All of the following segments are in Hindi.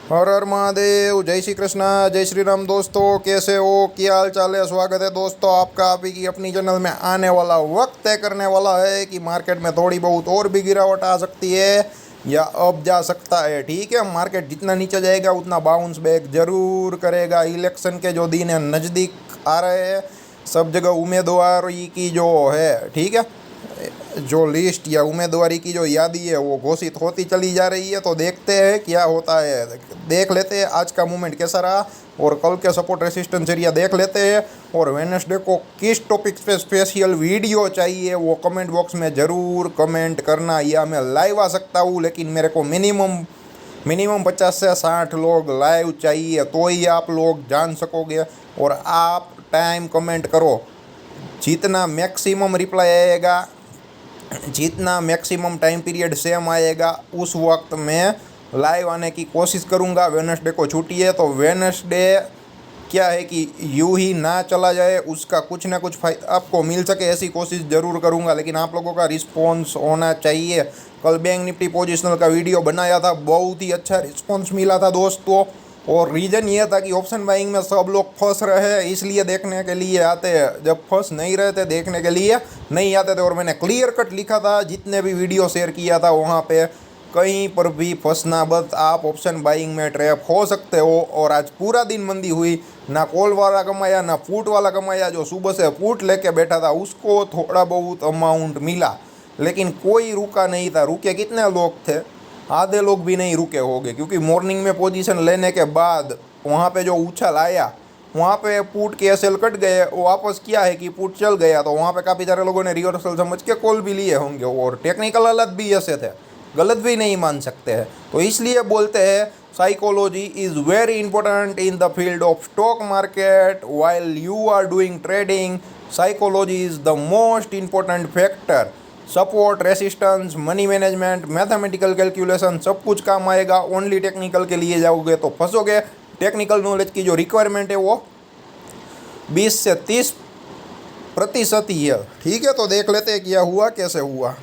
हर हर महादेव। जय श्री कृष्णा, जय श्री राम। दोस्तों कैसे हो, क्या हाल चाल है? स्वागत है दोस्तों आपका आप ही की अपनी चैनल में। आने वाला वक्त तय करने वाला है कि मार्केट में थोड़ी बहुत और भी गिरावट आ सकती है या अब जा सकता है। ठीक है, मार्केट जितना नीचे जाएगा उतना बाउंस बैक जरूर करेगा। इलेक्शन के जो दिन है नज़दीक आ रहे हैं, सब जगह उम्मीदवारी की जो है, ठीक है, जो लिस्ट या उम्मीदवारी की जो यादी है वो घोषित होती चली जा रही है। तो देखते हैं क्या होता है, देख लेते हैं आज का मूवमेंट कैसा रहा और कल के सपोर्ट रेसिस्टेंस एरिया देख लेते हैं। और वेडनेसडे को किस टॉपिक पे स्पेशल वीडियो चाहिए वो कमेंट बॉक्स में ज़रूर कमेंट करना, या मैं लाइव आ सकता हूँ, लेकिन मेरे को मिनिमम 50 से 60 लोग लाइव चाहिए, तो ही आप लोग जान सकोगे। और आप टाइम कमेंट करो, जितना मैक्सिमम रिप्लाई आएगा, जितना मैक्सिमम टाइम पीरियड सेम आएगा, उस वक्त मैं लाइव आने की कोशिश करूँगा। वेडनेसडे को छुट्टी है तो वेडनेसडे क्या है कि यूँ ही ना चला जाए, उसका कुछ ना कुछ फायदा आपको मिल सके, ऐसी कोशिश ज़रूर करूँगा। लेकिन आप लोगों का रिस्पॉन्स होना चाहिए। कल बैंक निफ्टी पोजिशनल का वीडियो बनाया था, बहुत ही अच्छा रिस्पॉन्स मिला था दोस्तों। और रीज़न ये था कि ऑप्शन बाइंग में सब लोग फंस रहे हैं, इसलिए देखने के लिए आते हैं। जब फंस नहीं रहे थे देखने के लिए नहीं आते थे। और मैंने क्लियर कट लिखा था, जितने भी वीडियो शेयर किया था वहाँ पे, कहीं पर भी फंसना बस, आप ऑप्शन बाइंग में ट्रैप हो सकते हो। और आज पूरा दिन मंदी हुई, ना कॉल वाला कमाया ना पुट वाला कमाया। जो सुबह से पुट लेके बैठा था उसको थोड़ा बहुत अमाउंट मिला, लेकिन कोई रुका नहीं था। रुके कितने लोग थे? आधे लोग भी नहीं रुके होंगे, क्योंकि मॉर्निंग में पोजीशन लेने के बाद वहाँ पे जो उछल आया, वहाँ पे पुट के एसएल कट गए, वो वापस किया है कि पुट चल गया, तो वहाँ पे काफ़ी सारे लोगों ने रिवर्सल समझ के कॉल भी लिए होंगे। और टेक्निकल हालत भी ऐसे थे, गलत भी नहीं मान सकते हैं। तो इसलिए बोलते हैं psychology is very important in the field of stock market. While you are doing trading, psychology is the most important factor. Support, resistance, money management, mathematical calculation सब कुछ काम आएगा। ओनली टेक्निकल के लिए जाओगे तो फंसोगे। टेक्निकल नॉलेज की जो रिक्वायरमेंट है वो 20 से 30% ही है। ठीक है, तो देख लेते हैं क्या हुआ, कैसे हुआ।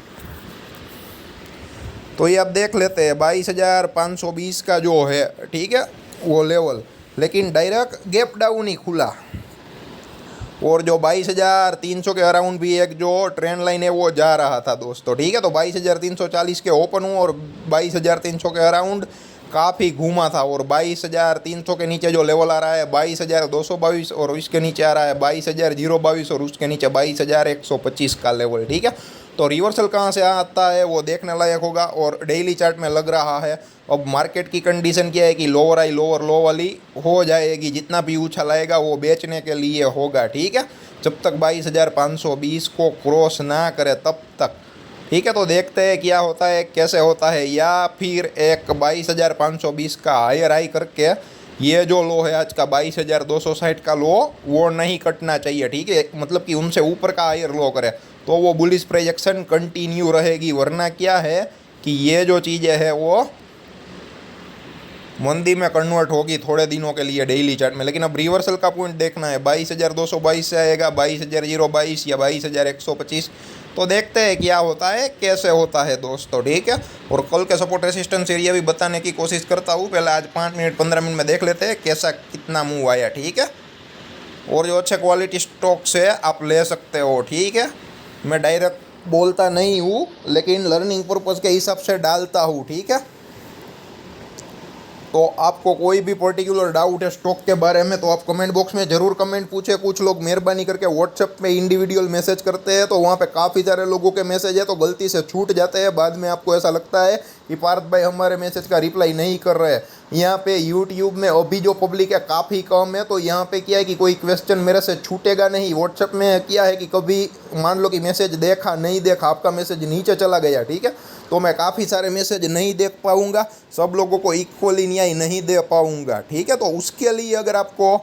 तो ये अब देख लेते हैं 22,520 का जो है, ठीक है, वो लेवल, लेकिन डायरेक्ट गैप डाउन ही खुला। और जो 22,300 के अराउंड भी एक जो ट्रेंड लाइन है वो जा रहा था दोस्तों। ठीक है, तो 22,340 के ओपन हुआ और 22,300 के अराउंड काफ़ी घूमा था। और 22,300 के नीचे जो लेवल आ रहा है 22,222 और इसके नीचे आ रहा है 22,022 और उसके नीचे 22,125 का लेवल। ठीक है, तो रिवर्सल कहाँ से आता है वो देखने लायक होगा। और डेली चार्ट में लग रहा है अब मार्केट की कंडीशन क्या है कि लोअर आई लोअर लो वाली हो जाएगी। जितना भी उछल आएगा वो बेचने के लिए होगा। ठीक है, जब तक 22,520 को क्रॉस ना करे तब तक। ठीक है, तो देखते हैं क्या होता है, कैसे होता है। या फिर एक 22,520 का हायर हाई करके ये जो लो है आज का 22,260 का लो, वो नहीं कटना चाहिए। ठीक है, मतलब कि उनसे ऊपर का हायर लो करे तो वो बुलिश प्रोजेक्शन कंटिन्यू रहेगी। वरना क्या है कि ये जो चीज़ें है वो मंदी में कन्वर्ट होगी थोड़े दिनों के लिए डेली चार्ट में। लेकिन अब रिवर्सल का पॉइंट देखना है, 22,222 से आएगा 22,022 या 22,125। तो देखते हैं क्या होता है, कैसे होता है दोस्तों। ठीक है, और कल के सपोर्ट रेसिस्टेंस एरिया भी बताने की कोशिश करता हूँ। पहले आज 5 मिनट 15 मिनट में देख लेते हैं कैसा कितना मूव आया। ठीक है, और जो अच्छे क्वालिटी स्टॉक्स है आप ले सकते हो। ठीक है, मैं डायरेक्ट बोलता नहीं हूँ, लेकिन लर्निंग पर्पज़ के हिसाब से डालता हूँ। ठीक है, तो आपको कोई भी पर्टिकुलर डाउट है स्टॉक के बारे में तो आप कमेंट बॉक्स में ज़रूर कमेंट पूछे। कुछ लोग मेहरबानी करके व्हाट्सएप में इंडिविजुअल मैसेज करते हैं, तो वहाँ पे काफ़ी सारे लोगों के मैसेज है तो गलती से छूट जाते हैं। बाद में आपको ऐसा लगता है कि पार्थ भाई हमारे मैसेज का रिप्लाई नहीं कर रहे हैं। यहाँ पे यूट्यूब में अभी जो पब्लिक है काफ़ी कम है, तो यहाँ पे क्या है कि कोई क्वेश्चन मेरे से छूटेगा नहीं। व्हाट्सएप में क्या है कि कभी मान लो कि मैसेज देखा नहीं देखा, आपका मैसेज नीचे चला गया, ठीक है, तो मैं काफ़ी सारे मैसेज नहीं देख पाऊँगा, सब लोगों को इक्वली न्याय नहीं दे पाऊँगा। ठीक है, तो उसके लिए अगर आपको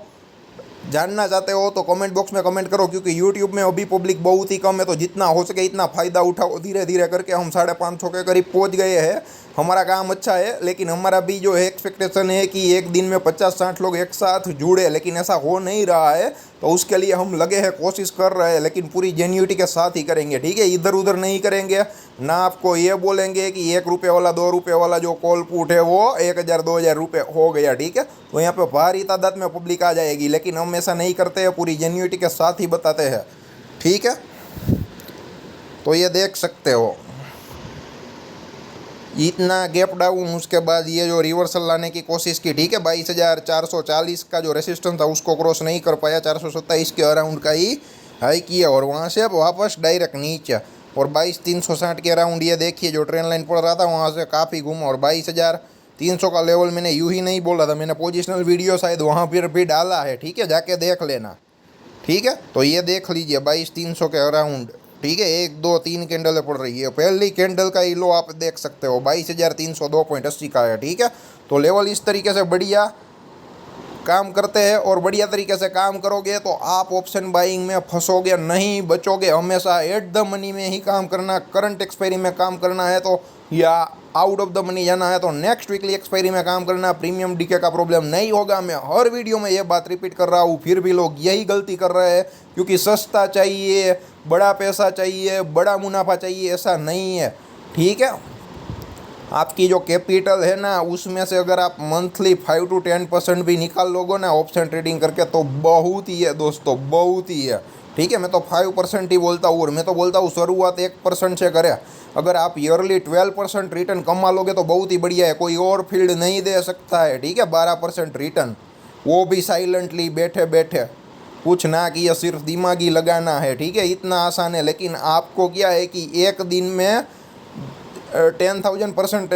जानना चाहते हो तो कमेंट बॉक्स में कमेंट करो, क्योंकि यूट्यूब में अभी पब्लिक बहुत ही कम है। तो जितना हो सके इतना फ़ायदा उठाओ। धीरे धीरे करके हम 550 के करीब पहुंच गए हैं, हमारा काम अच्छा है, लेकिन हमारा भी जो है एक्सपेक्टेशन है कि एक दिन में 50-60 लोग एक साथ जुड़े, लेकिन ऐसा हो नहीं रहा है। तो उसके लिए हम लगे हैं, कोशिश कर रहे हैं, लेकिन पूरी जेन्युइटी के साथ ही करेंगे, ठीक है। इधर उधर नहीं करेंगे ना। आपको ये बोलेंगे कि 1 रुपये वाला 2 रुपये वाला जो कॉल पुट है वो 1000-2000 रुपये हो गया, ठीक है। तो यहाँ पे भारी तादाद में पब्लिक आ जाएगी, लेकिन हम ऐसा नहीं करते हैं, पूरी जेन्युइटी के साथ ही बताते हैं, ठीक है। तो ये देख सकते हो इतना गैप डाउन, उसके बाद ये जो रिवर्सल लाने की कोशिश की, ठीक है। 22,440 का जो रेसिस्टेंस था उसको क्रॉस नहीं कर पाया, 427 के अराउंड का ही हाई किया और वहाँ से वापस डायरेक्ट नीचे। और 22,360 के अराउंड ये देखिए जो ट्रेंड लाइन पड़ रहा था वहाँ से काफ़ी घूमा। और 22,300 का लेवल मैंने यूँ ही नहीं बोला था, मैंने पोजिशनल वीडियो शायद वहाँ पर भी डाला है, ठीक है, जाके देख लेना, ठीक है। तो ये देख लीजिए 22,300 के अराउंड, ठीक है। 1 2 3 कैंडल पड़ रही है, पहली कैंडल का ही लो आप देख सकते हो 22,302.80 का है, ठीक है। तो लेवल इस तरीके से बढ़िया काम करते हैं, और बढ़िया तरीके से काम करोगे तो आप ऑप्शन बाइंग में फंसोगे नहीं, बचोगे। हमेशा एट द मनी में ही काम करना, करंट एक्सपायरी में काम करना है तो, या आउट ऑफ द मनी जाना है तो नेक्स्ट वीकली एक्सपायरी में काम करना। प्रीमियम डीके का प्रॉब्लम नहीं होगा। मैं हर वीडियो में ये बात रिपीट कर रहा हूँ, फिर भी लोग यही गलती कर रहे हैं, क्योंकि सस्ता चाहिए, बड़ा पैसा चाहिए, बड़ा मुनाफा चाहिए, ऐसा नहीं है, ठीक है। आपकी जो कैपिटल है ना, उसमें से अगर आप मंथली 5 to 10% भी निकाल लोगे ना ऑप्शन ट्रेडिंग करके, तो बहुत ही है दोस्तों, बहुत ही है, ठीक है। मैं तो 5% ही बोलता हूँ, और मैं तो बोलता हूँ शुरुआत 1% से करें। अगर आप ईयरली 12% रिटर्न कमा लोगे तो बहुत ही बढ़िया है, कोई और फील्ड नहीं दे सकता है, ठीक है। 12% रिटर्न, वो भी साइलेंटली बैठे बैठे, कुछ ना किया, सिर्फ दिमागी लगाना है, ठीक है। इतना आसान है। लेकिन आपको क्या है कि एक दिन में 10,000%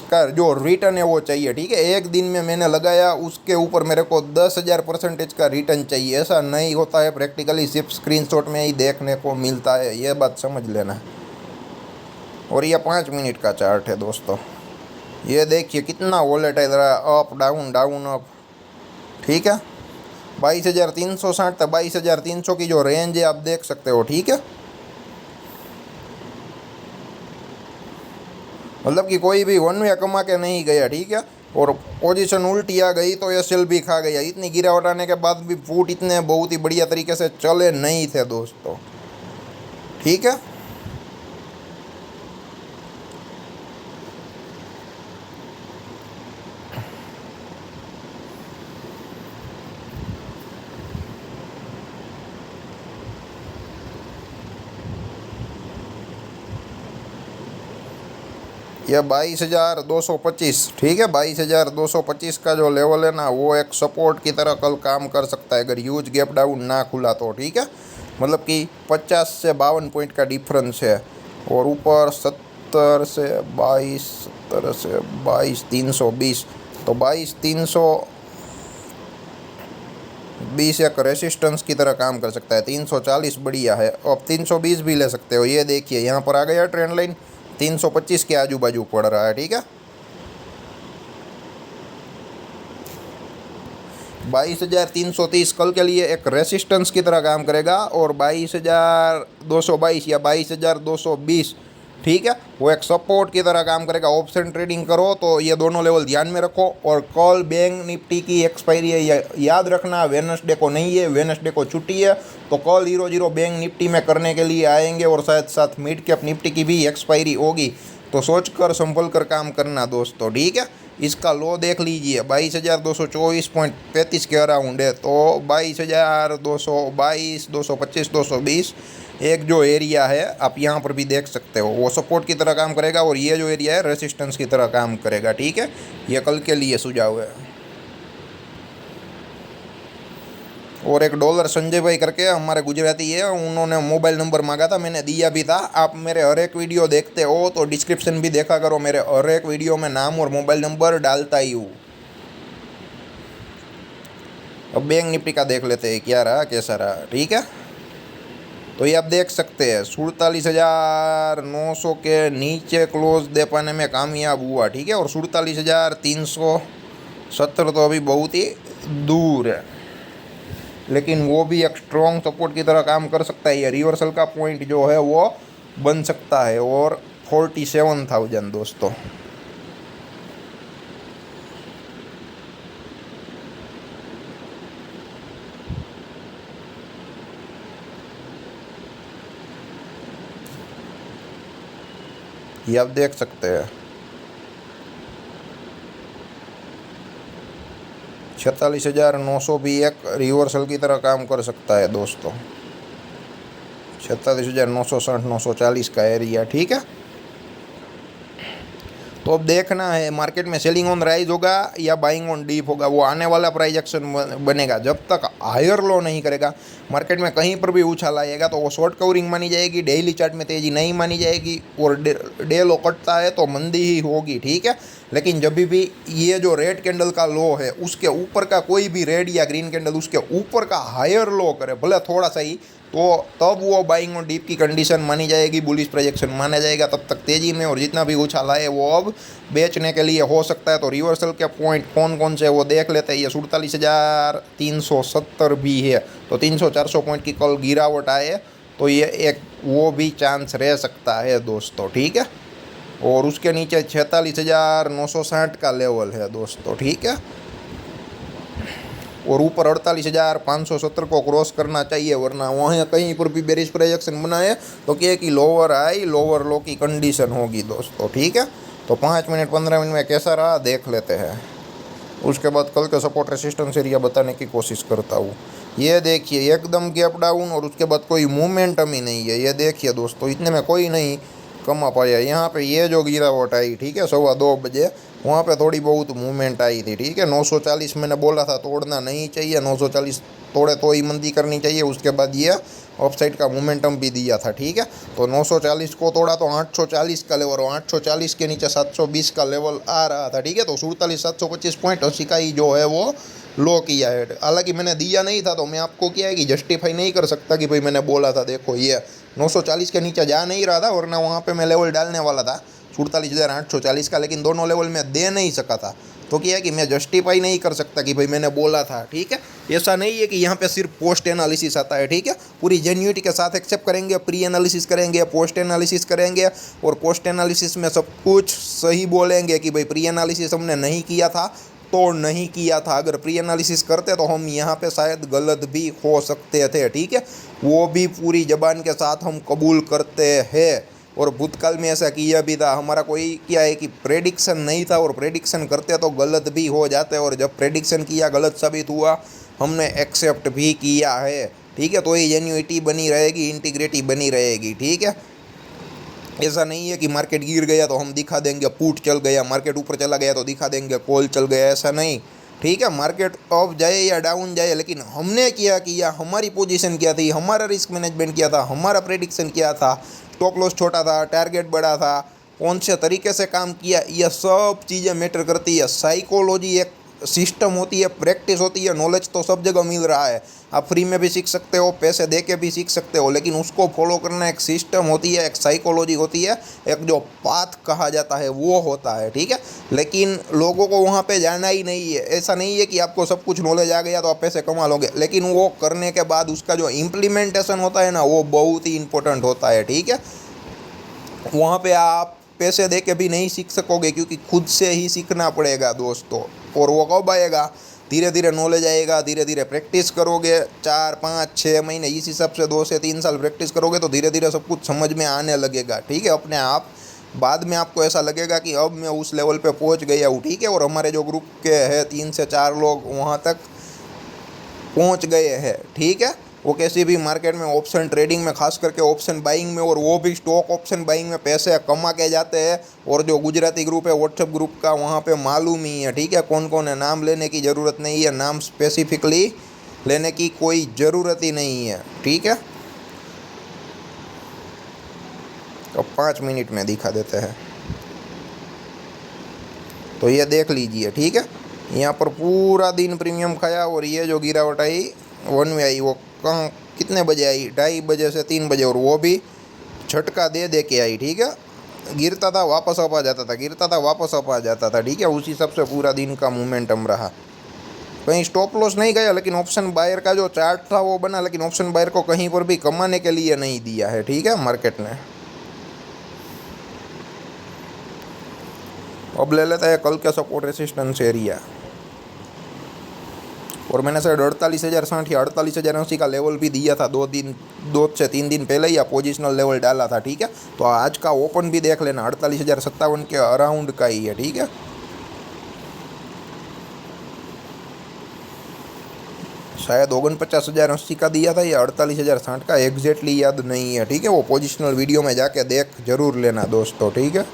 का जो रिटर्न है वो चाहिए, ठीक है। एक दिन में मैंने लगाया, उसके ऊपर मेरे को 10,000% का रिटर्न चाहिए, ऐसा नहीं होता है प्रैक्टिकली, सिर्फ स्क्रीनशॉट में ही देखने को मिलता है, ये बात समझ लेना। और ये 5 मिनट का चार्ट है दोस्तों, ये देखिए कितना वोलेटाइल रहा है, अप डाउन डाउन अप, ठीक है। 22,360 था, 22,300 की जो रेंज है आप देख सकते हो, ठीक है। मतलब कि कोई भी वन वे कमा के नहीं गया, ठीक है। और पोजीशन उल्टी आ गई तो एसएल भी खा गया। इतनी गिरावट आने के बाद भी फूट इतने बहुत ही बढ़िया तरीके से चले नहीं थे दोस्तों, ठीक है। यह 22,225, ठीक है। 22,225 का जो लेवल है ना, वो एक सपोर्ट की तरह कल काम कर सकता है, अगर ह्यूज गैप डाउन ना खुला तो, ठीक है। मतलब कि 50 से 52 पॉइंट का डिफरेंस है। और ऊपर 70 से 22, 70 से 22,320, तो 22,320 एक रेसिस्टेंस की तरह काम कर सकता है। 340 बढ़िया है, अब 320 भी ले सकते हो। ये देखिए यहाँ पर आ गया ट्रेंड लाइन, 325 के आजू बाजू पड़ रहा है, ठीक है। 22,330 कल के लिए एक रेसिस्टेंस की तरह काम करेगा, और 22,222 या 22,220, ठीक है, वो एक सपोर्ट की तरह काम करेगा। ऑप्शन ट्रेडिंग करो तो ये दोनों लेवल ध्यान में रखो। और कल बैंक निफ्टी की एक्सपायरी है, याद रखना, वेडनेसडे को नहीं है, वेडनेसडे को छुट्टी है। तो कल 0-0 बैंक निफ्टी में करने के लिए आएंगे, और साथ साथ मिड कैप निफ्टी की भी एक्सपायरी होगी। तो सोच कर संभल कर काम करना दोस्तों, ठीक है। इसका लो देख लीजिए 22,224.35 के अराउंड है, तो 22,222, 225, 220 एक जो एरिया है आप यहाँ पर भी देख सकते हो, वो सपोर्ट की तरह काम करेगा, और ये जो एरिया है रेसिस्टेंस की तरह काम करेगा, ठीक है। ये कल के लिए सुझाव है। और एक डॉलर संजय भाई करके हमारे गुजराती है, उन्होंने मोबाइल नंबर मांगा था, मैंने दिया भी था। आप मेरे हर एक वीडियो देखते हो तो डिस्क्रिप्शन भी देखा करो, मेरे हर एक वीडियो में नाम और मोबाइल नंबर डालता ही हूँ। अब बैंक निफ्टी का देख लेते हैं क्या रहा, कैसा रहा, ठीक है। तो ये आप देख सकते हैं 47,900 के नीचे क्लोज दे पाने में कामयाब हुआ, ठीक है। और 47,370 तो अभी बहुत ही दूर है, लेकिन वो भी एक स्ट्रॉन्ग सपोर्ट की तरह काम कर सकता है। ये रिवर्सल का पॉइंट जो है वो बन सकता है। और 47,000 दोस्तों, ये आप देख सकते हैं 46,900 भी एक रिवर्सल की तरह काम कर सकता है दोस्तों। 46,960 940 का एरिया, ठीक है। तो अब देखना है मार्केट में सेलिंग ऑन राइज होगा या बाइंग ऑन डीप होगा, वो आने वाला प्राइस एक्शन बनेगा। जब तक हायर लो नहीं करेगा मार्केट में, कहीं पर भी उछाल आएगा तो वो शॉर्ट कवरिंग मानी जाएगी, डेली चार्ट में तेज़ी नहीं मानी जाएगी, और डे लो कटता है तो मंदी ही होगी, ठीक है। लेकिन जब भी ये जो रेड कैंडल का लो है उसके ऊपर का कोई भी रेड या ग्रीन कैंडल उसके ऊपर का हायर लो करे, भले थोड़ा सा ही, तो तब वो बाइंग और डीप की कंडीशन मानी जाएगी, बुलिश प्रोजेक्शन माना जाएगा। तब तक तेज़ी में और जितना भी उछाल आए वो अब बेचने के लिए हो सकता है। तो रिवर्सल के पॉइंट कौन कौन से वो देख लेते हैं। ये 47,370 भी है, तो 300-400 पॉइंट की कल गिरावट आए तो ये एक वो भी चांस रह सकता है दोस्तों, ठीक है। और उसके नीचे 46,960 का लेवल है दोस्तों, ठीक है। और ऊपर 48,570 को क्रॉस करना चाहिए, वरना वहाँ कहीं पर भी बेरिश प्रोजेक्शन बनाए तो क्या कि लोअर हाई लोअर लो की कंडीशन होगी दोस्तों, ठीक है। तो 5 मिनट 15 मिनट में कैसा रहा देख लेते हैं, उसके बाद कल का सपोर्ट रेसिस्टेंस एरिया बताने की कोशिश करता हूँ। ये देखिए एकदम गैप डाउन और उसके बाद कोई मोमेंटम ही नहीं है। ये देखिए दोस्तों, इतने में कोई नहीं कमा पाया। यहाँ पे ये जो गिरावट आई, ठीक है, 2:15 बजे, वहाँ पे थोड़ी बहुत मूवमेंट आई थी, ठीक है। 940 मैंने बोला था तोड़ना नहीं चाहिए, 940 तोड़े तो ही मंदी करनी चाहिए। उसके बाद ये ऑफसाइड का मोमेंटम भी दिया था, ठीक है। तो 940 को तोड़ा तो 840 का लेवल, और 840 के नीचे 720 का लेवल आ रहा था, ठीक है। तो 47,725 पॉइंट 80 का ही जो है वो लो किया है। हालांकि मैंने दिया नहीं था तो मैं आपको क्या है कि जस्टिफाई नहीं कर सकता कि भाई मैंने बोला था। देखो ये 940 के नीचे जा नहीं रहा था, वरना वहाँ पे मैं लेवल डालने वाला था 47,840 का, लेकिन दोनों लेवल में दे नहीं सका था। तो क्या है कि मैं जस्टिफाई नहीं कर सकता कि भाई मैंने बोला था, ठीक है। ऐसा नहीं है कि यहाँ पे सिर्फ पोस्ट एनालिसिस आता है, ठीक है। पूरी जेन्युइनिटी के साथ एक्सेप्ट करेंगे, प्री एनालिसिस करेंगे, पोस्ट एनालिसिस करेंगे, और पोस्ट एनालिसिस में सब कुछ सही बोलेंगे कि भाई प्री एनालिसिस हमने नहीं किया था तो नहीं किया था। अगर प्री एनालिसिस करते तो हम यहाँ पे शायद गलत भी हो सकते थे, ठीक है। वो भी पूरी जबान के साथ हम कबूल करते हैं, और भूतकाल में ऐसा किया भी था। हमारा कोई क्या है कि प्रेडिक्शन नहीं था, और प्रेडिक्शन करते तो गलत भी हो जाते, और जब प्रेडिक्शन किया गलत साबित हुआ हमने एक्सेप्ट भी किया है, ठीक है। तो ये जेन्युइनिटी बनी रहेगी, इंटीग्रिटी बनी रहेगी, ठीक है। ऐसा नहीं है कि मार्केट गिर गया तो हम दिखा देंगे पुट चल गया, मार्केट ऊपर चला गया तो दिखा देंगे कॉल चल गया, ऐसा नहीं, ठीक है। मार्केट अप जाए या डाउन जाए, लेकिन हमने क्या किया, हमारी पोजीशन क्या थी, हमारा रिस्क मैनेजमेंट क्या था, हमारा प्रेडिक्शन क्या था, स्टॉप लॉस छोटा था, टारगेट बड़ा था, कौन से तरीके से काम किया, यह सब चीज़ें मैटर करती है। साइकोलॉजी एक सिस्टम होती है, प्रैक्टिस होती है, नॉलेज तो सब जगह मिल रहा है। आप फ्री में भी सीख सकते हो, पैसे दे के भी सीख सकते हो, लेकिन उसको फॉलो करना एक सिस्टम होती है, एक साइकोलॉजी होती है, एक जो पाथ कहा जाता है वो होता है, ठीक है। लेकिन लोगों को वहाँ पे जाना ही नहीं है। ऐसा नहीं है कि आपको सब कुछ नॉलेज आ गया तो आप पैसे कमा लोगे, लेकिन वो करने के बाद उसका जो इम्प्लीमेंटेशन होता है ना, वो बहुत ही इंपॉर्टेंट होता है, ठीक है। वहाँ पे आप पैसे दे के भी नहीं सीख सकोगे, क्योंकि खुद से ही सीखना पड़ेगा दोस्तों। और वो कब आएगा, धीरे धीरे नॉलेज आएगा, धीरे धीरे प्रैक्टिस करोगे, 4 5 6 महीने इस हिसाब से 2 से 3 साल प्रैक्टिस करोगे तो धीरे धीरे सब कुछ समझ में आने लगेगा, ठीक है, अपने आप। बाद में आपको ऐसा लगेगा कि अब मैं उस लेवल पे पहुंच गया हूँ, ठीक है। और हमारे जो ग्रुप के हैं 3 से 4 लोग वहाँ तक पहुँच गए हैं, ठीक है। वो किसी भी मार्केट में ऑप्शन ट्रेडिंग में, खास करके ऑप्शन बाइंग में, और वो भी स्टॉक ऑप्शन बाइंग में पैसे कमा के जाते हैं। और जो गुजराती ग्रुप है व्हाट्सएप ग्रुप का, वहाँ पे मालूम ही है, ठीक है, कौन कौन है। नाम लेने की ज़रूरत नहीं है, नाम स्पेसिफिकली लेने की कोई ज़रूरत ही नहीं है, ठीक है। तो 5 मिनट में दिखा देते हैं, तो ये देख लीजिए, ठीक है। यहाँ पर पूरा दिन प्रीमियम खाया, और ये जो गिरावट आई वन वे आई, वो कहाँ कितने बजे आई, 2:30 बजे से 3 बजे, और वो भी झटका दे दे के आई, ठीक है। गिरता था वापस अप आ जाता था, गिरता था वापस अप आ जाता था, ठीक है। उसी सबसे पूरा दिन का मोमेंटम रहा। कहीं स्टॉप लॉस नहीं गया, लेकिन ऑप्शन बायर का जो चार्ट था वो बना, लेकिन ऑप्शन बायर को कहीं पर भी कमाने के लिए नहीं दिया है, ठीक है, मार्केट ने। अब ले लेता है कल के सपोर्ट रेसिस्टेंस एरिया। और मैंने शायद 48,060 या 48,080 का लेवल भी दिया था 2 से 3 दिन पहले ही, या पोजिशनल लेवल डाला था। ठीक है, तो आज का ओपन भी देख लेना 48,057 के अराउंड का ही है। ठीक है, शायद 49,080 का दिया था या 48,060 का, एग्जैक्टली याद नहीं है। ठीक है, वो पोजिशनल वीडियो में जाके देख जरूर लेना दोस्तों। ठीक है,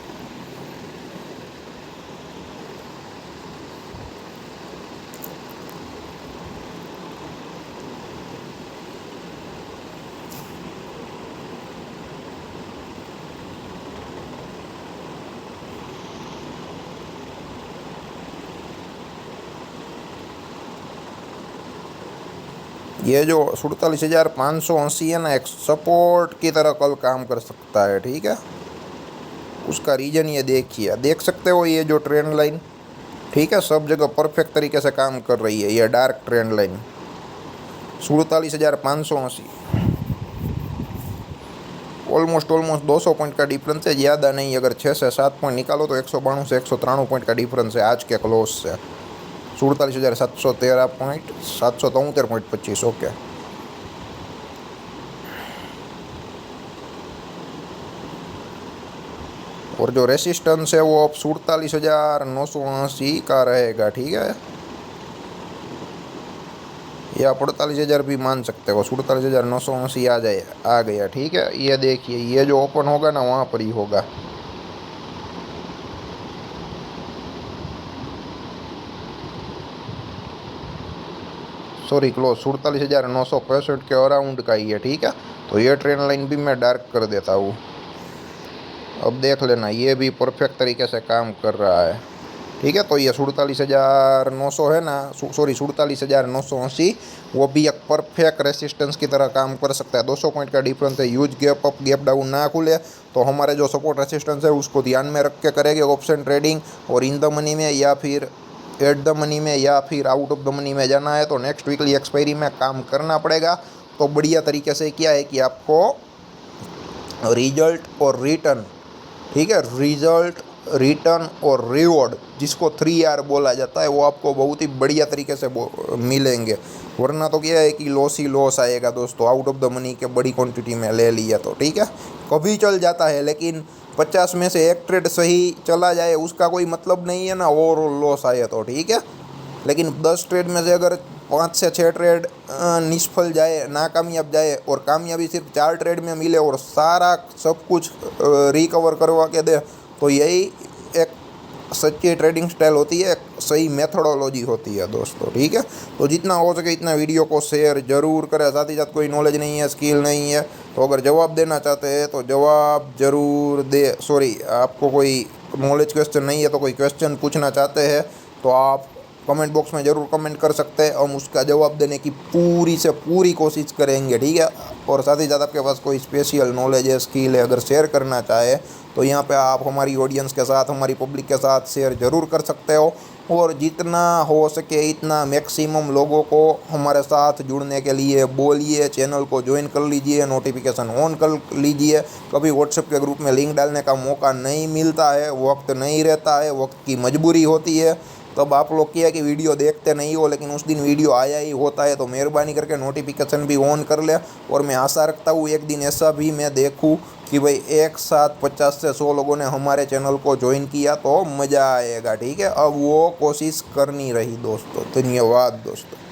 ये जो 47,580 है ना, एक सपोर्ट की तरह कल काम कर सकता है। ठीक है, उसका रीज़न ये देखिए, देख सकते हो ये जो ट्रेंड लाइन, ठीक है, सब जगह परफेक्ट तरीके से काम कर रही है। ये dark trend line 47,580, almost 200 point का डिफरेंस है, ज़्यादा नहीं। अगर 6 से 7 पॉइंट निकालो तो 192 से 193 पॉइंट का डिफरेंस है आज के क्लोज से। 47,713 पॉइंट, 773.25। ओके, और जो रेसिस्टेंस है वो अब 47,980 का रहेगा। ठीक है, या 48,000 भी मान सकते हो, 47,980 आ गया। ठीक है, ये देखिए, ये जो ओपन होगा ना वहाँ पर ही होगा। सॉरी, क्लोज 47,965 के अराउंड का ही है। ठीक है, तो ये ट्रेंड लाइन भी मैं डार्क कर देता हूँ। अब देख लेना, ये भी परफेक्ट तरीके से काम कर रहा है। ठीक है, तो ये 47,900 है ना, सॉरी 47,980, वो भी एक परफेक्ट रेसिस्टेंस की तरह काम कर सकता है। 200 पॉइंट का डिफरेंस है, use gap up gap down ना खुले तो हमारे जो सपोर्ट रेसिस्टेंस है उसको ध्यान में रख के करेंगे ऑप्शन ट्रेडिंग। और इन द मनी में या फिर एट द मनी में या फिर आउट ऑफ द मनी में जाना है तो नेक्स्ट वीकली एक्सपायरी में काम करना पड़ेगा। तो बढ़िया तरीके से क्या है कि आपको रिजल्ट और रिटर्न, ठीक है, रिजल्ट, रिटर्न और रिवॉर्ड, जिसको 3R बोला जाता है, वो आपको बहुत ही बढ़िया तरीके से मिलेंगे। वरना तो क्या है कि लॉस ही लॉस आएगा दोस्तों, आउट ऑफ द मनी के बड़ी क्वांटिटी में ले लिया तो। ठीक है, कभी चल जाता है, लेकिन 50 में से एक ट्रेड सही चला जाए उसका कोई मतलब नहीं है ना, ओवरऑल लॉस आए तो। ठीक है, लेकिन 10 ट्रेड में से अगर 5 से 6 ट्रेड निष्फल जाए, नाकामयाब जाए, और कामयाबी सिर्फ 4 ट्रेड में मिले और सारा सब कुछ रिकवर करवा के दे, तो यही एक सच्ची ट्रेडिंग स्टाइल होती है, सही मेथोडोलॉजी होती है दोस्तों। ठीक है, तो जितना हो सके इतना वीडियो को शेयर जरूर करें। साथ ही साथ कोई नॉलेज नहीं है, स्किल नहीं है, तो अगर जवाब देना चाहते हैं तो जवाब जरूर दे। सॉरी, आपको कोई नॉलेज क्वेश्चन नहीं है तो कोई क्वेश्चन पूछना चाहते हैं तो आप कमेंट बॉक्स में ज़रूर कमेंट कर सकते हैं, हम उसका जवाब देने की पूरी से पूरी कोशिश करेंगे। ठीक है, और साथ ही साथ आपके पास कोई स्पेशल नॉलेज है, स्किल है, अगर शेयर करना चाहे तो यहाँ पे आप हमारी ऑडियंस के साथ, हमारी पब्लिक के साथ शेयर ज़रूर कर सकते हो। और जितना हो सके इतना मैक्सिमम लोगों को हमारे साथ जुड़ने के लिए बोलिए, चैनल को ज्वाइन कर लीजिए, नोटिफिकेशन ऑन कर लीजिए। कभी व्हाट्सएप के ग्रुप में लिंक डालने का मौका नहीं मिलता है, वक्त नहीं रहता है, वक्त की मजबूरी होती है, तब आप लोग क्या है कि वीडियो देखते नहीं हो, लेकिन उस दिन वीडियो आया ही होता है, तो मेहरबानी करके नोटिफिकेशन भी ऑन कर ले। और मैं आशा रखता हूँ एक दिन ऐसा भी मैं देखूँ कि भाई एक साथ 50 से 100 लोगों ने हमारे चैनल को ज्वाइन किया, तो मज़ा आएगा। ठीक है, अब वो कोशिश करनी रही दोस्तों। धन्यवाद दोस्तों।